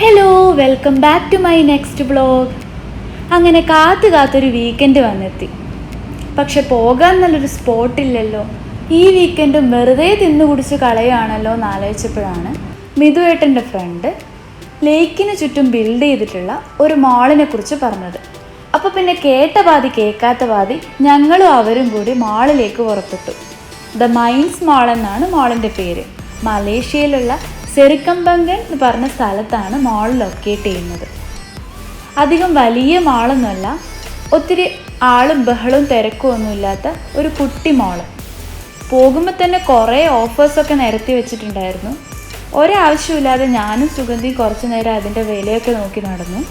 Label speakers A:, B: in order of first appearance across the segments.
A: Hello, welcome back to my next vlog. അങ്ങനെ കാത്തൊരു weekend വന്നെത്തി. പക്ഷെ പോകാൻ നല്ലൊരു സ്പോട്ടില്ലല്ലോ. ഈ വീക്കെൻഡും വെറുതെ തിന്നുകുടിച്ച് കളയുകയാണല്ലോ എന്ന് ആലോചിച്ചപ്പോഴാണ് മിഥുവേട്ടൻ്റെ ഫ്രണ്ട് ലേക്കിന് ചുറ്റും ബിൽഡ് ചെയ്തിട്ടുള്ള ഒരു മാളിനെ കുറിച്ച് പറഞ്ഞത്. അപ്പോൾ പിന്നെ കേട്ട പാതി കേൾക്കാത്ത പാതി ഞങ്ങളും അവരും കൂടി മാളിലേക്ക് പുറപ്പെട്ടു. ദ മൈൻസ് മാൾ എന്നാണ് മാളിൻ്റെ പേര്. മലേഷ്യയിലുള്ള സെറിക്കംബംഗൻ എന്ന് പറഞ്ഞ സ്ഥലത്താണ് മാൾ ലൊക്കേറ്റ് ചെയ്യുന്നത്. അധികം വലിയ മാളൊന്നുമല്ല, ഒത്തിരി ആളും ബഹളവും തിരക്കും ഒന്നുമില്ലാത്ത ഒരു കുട്ടി മാള്. പോകുമ്പോൾ തന്നെ കുറേ ഓഫേഴ്സൊക്കെ നിരത്തി വെച്ചിട്ടുണ്ടായിരുന്നു. ഒരാവശ്യമില്ലാതെ ഞാനും സുഗന്ധിയും കുറച്ച് നേരം അതിൻ്റെ വിലയൊക്കെ നോക്കി നടന്നു.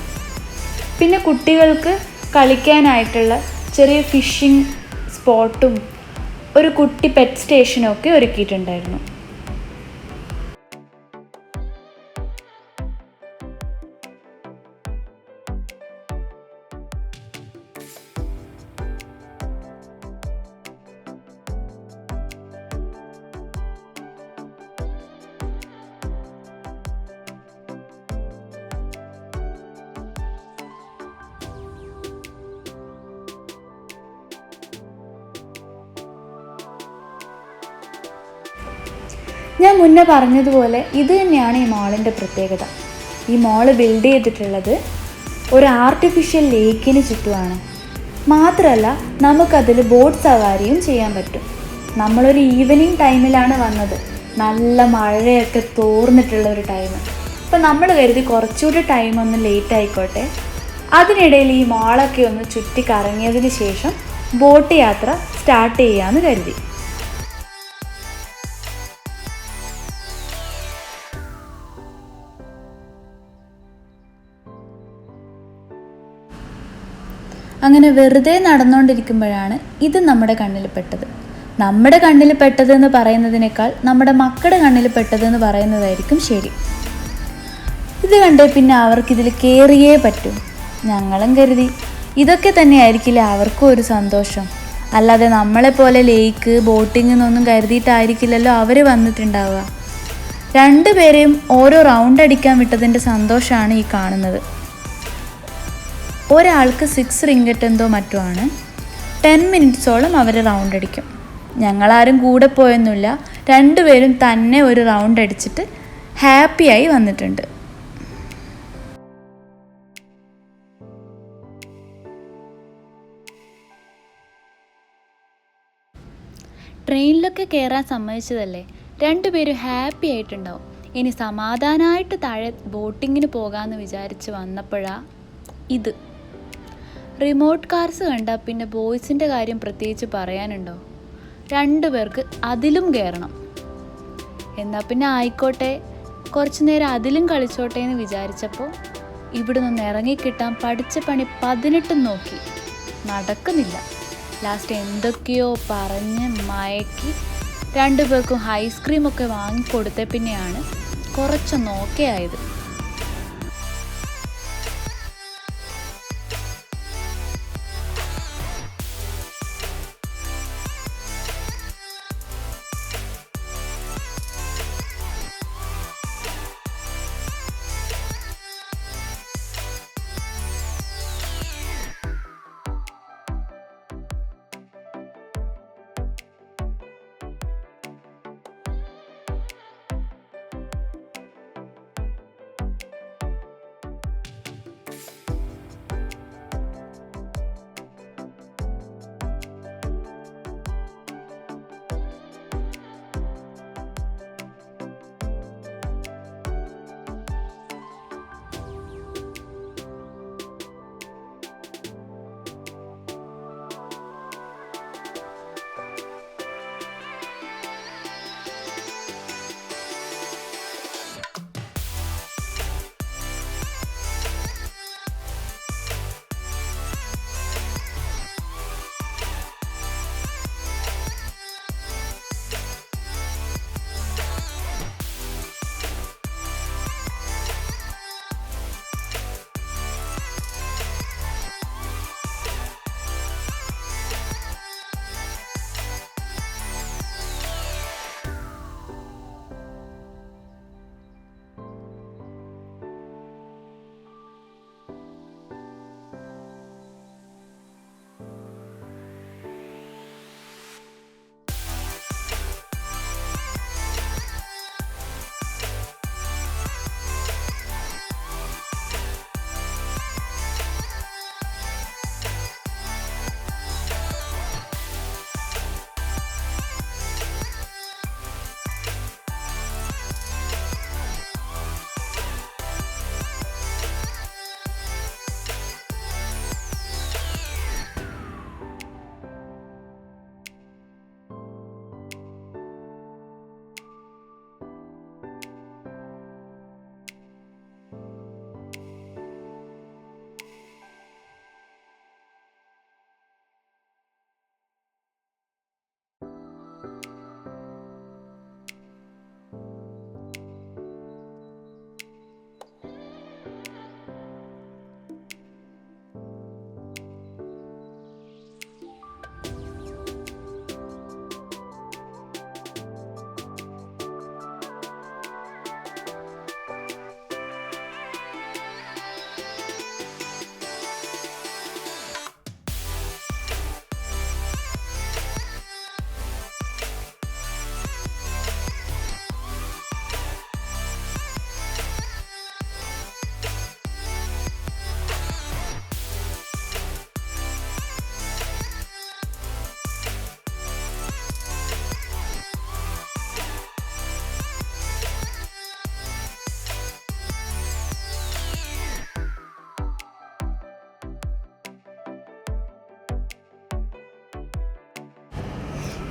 A: പിന്നെ കുട്ടികൾക്ക് കളിക്കാനായിട്ടുള്ള ചെറിയ ഫിഷിംഗ് സ്പോട്ടും ഒരു കുട്ടി പെറ്റ് സ്റ്റേഷനും ഒക്കെ ഒരുക്കിയിട്ടുണ്ടായിരുന്നു. ഞാൻ മുന്നേ പറഞ്ഞതുപോലെ ഇത് തന്നെയാണ് ഈ മാളിൻ്റെ പ്രത്യേകത. ഈ മാള് ബിൽഡ് ചെയ്തിട്ടുള്ളത് ഒരു ആർട്ടിഫിഷ്യൽ ലേക്കിന് ചുറ്റുമാണ്. മാത്രമല്ല, നമുക്കതിൽ ബോട്ട് സവാരിയും ചെയ്യാൻ പറ്റും. നമ്മളൊരു ഈവനിങ് ടൈമിലാണ് വന്നത്, നല്ല മഴയൊക്കെ തോർന്നിട്ടുള്ള ഒരു ടൈം. അപ്പം നമ്മൾ കരുതി കുറച്ചുകൂടി ടൈം ഒന്ന് ലേറ്റ് ആയിക്കോട്ടെ, അതിനിടയിൽ ഈ മാളൊക്കെ ഒന്ന് ചുറ്റി കറങ്ങിയതിന് ശേഷം ബോട്ട് യാത്ര സ്റ്റാർട്ട് ചെയ്യാമെന്ന് കരുതി. അങ്ങനെ വെറുതെ നടന്നുകൊണ്ടിരിക്കുമ്പോഴാണ് ഇത് നമ്മുടെ കണ്ണിൽ പെട്ടത്. നമ്മുടെ കണ്ണിൽ പെട്ടതെന്ന് പറയുന്നതിനേക്കാൾ നമ്മുടെ മക്കളുടെ കണ്ണിൽ പെട്ടതെന്ന് പറയുന്നതായിരിക്കും ശരി. ഇത് കണ്ടേ പിന്നെ അവർക്കിതിൽ കയറിയേ പറ്റൂ. ഞങ്ങളും കരുതി ഇതൊക്കെ തന്നെയായിരിക്കില്ലേ അവർക്കും ഒരു സന്തോഷം, അല്ലാതെ നമ്മളെപ്പോലെ ലേക്ക് ബോട്ടിംഗ് എന്നൊന്നും കരുതിയിട്ടായിരിക്കില്ലല്ലോ അവർ വന്നിട്ടുണ്ടാവുക. രണ്ടുപേരെയും ഓരോ റൗണ്ട് അടിക്കാൻ വിട്ടതിൻ്റെ സന്തോഷമാണ് ഈ കാണുന്നത്. ഒരാൾക്ക് 6 റിങ്കറ്റ് എന്തോ മറ്റോ ആണ്. 10 മിനിറ്റ്സോളം അവർ റൗണ്ട് അടിക്കും. ഞങ്ങളാരും കൂടെ പോയൊന്നുമില്ല, രണ്ടുപേരും തന്നെ ഒരു റൗണ്ട് അടിച്ചിട്ട് ഹാപ്പിയായി വന്നിട്ടുണ്ട്. ട്രെയിനിലൊക്കെ കയറാൻ സമ്മതിച്ചതല്ലേ, രണ്ടുപേരും ഹാപ്പി ആയിട്ടുണ്ടാവും. ഇനി സമാധാനമായിട്ട് താഴെ ബോട്ടിങ്ങിന് പോകാമെന്ന് വിചാരിച്ച് വന്നപ്പോഴാണ് ഇത്. റിമോട്ട് കാർസ് കണ്ടാൽ പിന്നെ ബോയ്സിൻ്റെ കാര്യം പ്രത്യേകിച്ച് പറയാനുണ്ടോ? രണ്ടുപേർക്ക് അതിലും കയറണം. എന്നാൽ പിന്നെ ആയിക്കോട്ടെ, കുറച്ച് നേരം അതിലും കളിച്ചോട്ടെ എന്ന് വിചാരിച്ചപ്പോൾ ഇവിടെ നിന്ന് ഇറങ്ങിക്കിട്ടാൻ പഠിച്ച പണി 18 നോക്കി, നടക്കുന്നില്ല. ലാസ്റ്റ് എന്തൊക്കെയോ പറഞ്ഞ് മയക്കി രണ്ടുപേർക്കും ഐസ്ക്രീമൊക്കെ വാങ്ങിക്കൊടുത്ത പിന്നെയാണ് കുറച്ചൊന്ന് ഓക്കെ ആയത്.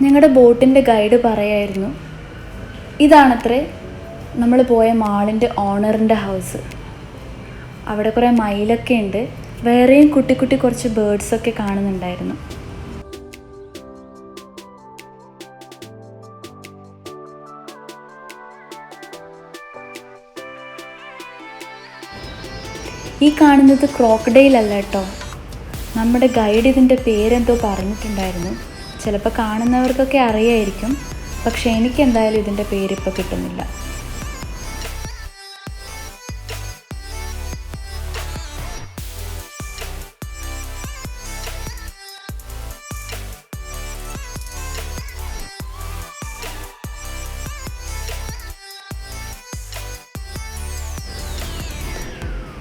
A: ഞങ്ങളുടെ ബോട്ടിൻ്റെ ഗൈഡ് പറയായിരുന്നു, ഇതാണത്രേ നമ്മൾ പോയ മാളിൻ്റെ ഓണറിൻ്റെ ഹൗസ്. അവിടെ കുറേ മയിലൊക്കെ ഉണ്ട്, വേറെയും കുട്ടി കുട്ടി കുറച്ച് ബേർഡ്സൊക്കെ കാണുന്നുണ്ടായിരുന്നു. ഈ കാണുന്നത് ക്രോക്കഡൈൽ അല്ല കേട്ടോ. നമ്മുടെ ഗൈഡ് ഇതിൻ്റെ പേരെന്തോ പറഞ്ഞിട്ടുണ്ടായിരുന്നു. ചിലപ്പോൾ കാണുന്നവർക്കൊക്കെ അറിയായിരിക്കും, പക്ഷേ എനിക്ക് എന്തായാലും ഇതിൻ്റെ പേരിപ്പോൾ കിട്ടുന്നില്ല.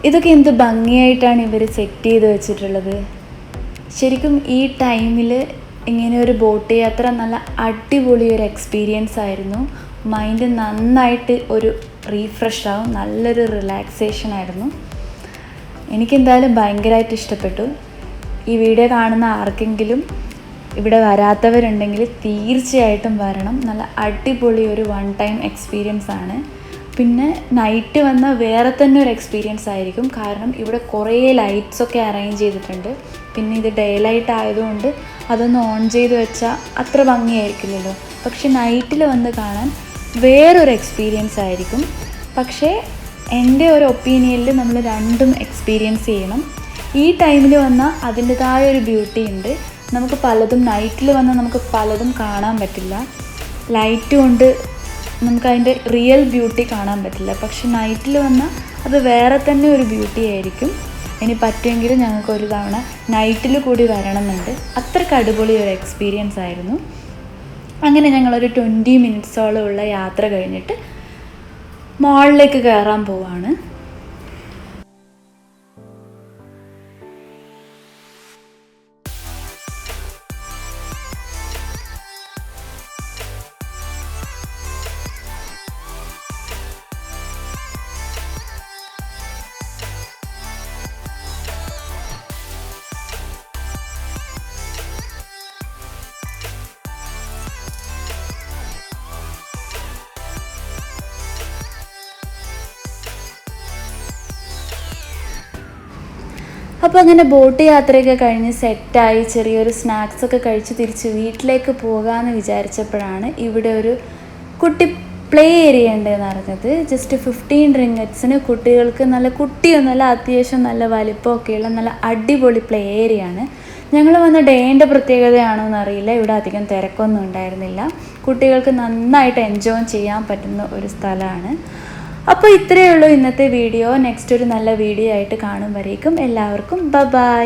A: ഇതൊക്കെ എന്ത് ഭംഗിയായിട്ടാണ് ഇവർ സെറ്റ് ചെയ്ത് വെച്ചിട്ടുള്ളത്. ശരിക്കും ഈ ടൈമിൽ ഇങ്ങനെ ഒരു ബോട്ട് യാത്ര നല്ല അടിപൊളി ഒരു എക്സ്പീരിയൻസ് ആയിരുന്നു. മൈൻഡ് നന്നായിട്ട് ഒരു റീഫ്രഷ് ആവും, നല്ലൊരു റിലാക്സേഷൻ ആയിരുന്നു. എനിക്കെന്തായാലും ഭയങ്കരമായിട്ട് ഇഷ്ടപ്പെട്ടു. ഈ വീഡിയോ കാണുന്ന ആർക്കെങ്കിലും ഇവിടെ വരാത്തവരുണ്ടെങ്കിൽ തീർച്ചയായിട്ടും വരണം. നല്ല അടിപൊളി ഒരു വൺ ടൈം എക്സ്പീരിയൻസ് ആണ്. പിന്നെ നൈറ്റ് വന്ന വേറെ തന്നെ ഒരു എക്സ്പീരിയൻസ് ആയിരിക്കും. കാരണം ഇവിടെ കുറേ ലൈറ്റ്സൊക്കെ അറേഞ്ച് ചെയ്തിട്ടുണ്ട്. പിന്നെ ഇത് ഡേ ലൈറ്റ് ആയതുകൊണ്ട് അതൊന്ന് ഓൺ ചെയ്ത് വെച്ചാൽ അത്ര ഭംഗിയായിരിക്കില്ലല്ലോ. പക്ഷെ നൈറ്റിൽ വന്ന് കാണാൻ വേറൊരു എക്സ്പീരിയൻസ് ആയിരിക്കും. പക്ഷേ എൻ്റെ ഒരു ഒപ്പീനിയനിൽ നമ്മൾ രണ്ടും എക്സ്പീരിയൻസ് ചെയ്യണം. ഈ ടൈമിൽ വന്നാൽ അതിൻ്റെതായ ഒരു ബ്യൂട്ടി ഉണ്ട്. നമുക്ക് പലതും നൈറ്റിൽ വന്നാൽ നമുക്ക് പലതും കാണാൻ പറ്റില്ല. ലൈറ്റ് കൊണ്ട് നമുക്കതിൻ്റെ റിയൽ ബ്യൂട്ടി കാണാൻ പറ്റില്ല. പക്ഷെ നൈറ്റിൽ വന്നാൽ അത് വേറെ തന്നെ ഒരു ബ്യൂട്ടി ആയിരിക്കും. ഇനി പറ്റുമെങ്കിൽ ഞങ്ങൾക്കൊരു തവണ നൈറ്റിൽ കൂടി വരണമെന്നുണ്ട്. അത്രയ്ക്ക് അടിപൊളി ഒരു എക്സ്പീരിയൻസ് ആയിരുന്നു. അങ്ങനെ ഞങ്ങളൊരു 20 മിനിറ്റ്സോളം ഉള്ള യാത്ര കഴിഞ്ഞിട്ട് മാളിലേക്ക് കയറാൻ പോവാണ്. അപ്പോൾ അങ്ങനെ ബോട്ട് യാത്രയൊക്കെ കഴിഞ്ഞ് സെറ്റായി ചെറിയൊരു സ്നാക്സൊക്കെ കഴിച്ച് തിരിച്ച് വീട്ടിലേക്ക് പോകാമെന്ന് വിചാരിച്ചപ്പോഴാണ് ഇവിടെ ഒരു കുട്ടി പ്ലേ ഏരിയ ഉണ്ടെന്ന് അറിഞ്ഞത്. ജസ്റ്റ് 15 റിംഗറ്റ്സിന് കുട്ടികൾക്ക് നല്ല കുട്ടിയൊന്നുമല്ല, അത്യാവശ്യം നല്ല വലിപ്പമൊക്കെയുള്ള നല്ല അടിപൊളി പ്ലേ ഏരിയ ആണ്. ഞങ്ങൾ വന്ന ഡേൻ്റെ പ്രത്യേകതയാണോ എന്നറിയില്ല, ഇവിടെ അധികം തിരക്കൊന്നും ഉണ്ടായിരുന്നില്ല. കുട്ടികൾക്ക് നന്നായിട്ട് എൻജോയ് ചെയ്യാൻ പറ്റുന്ന ഒരു സ്ഥലമാണ്. അപ്പോൾ ഇത്രയേ ഉള്ളൂ ഇന്നത്തെ വീഡിയോ. നെക്സ്റ്റ് ഒരു നല്ല വീഡിയോ ആയിട്ട് കാണും വരേക്കും എല്ലാവർക്കും ബൈ.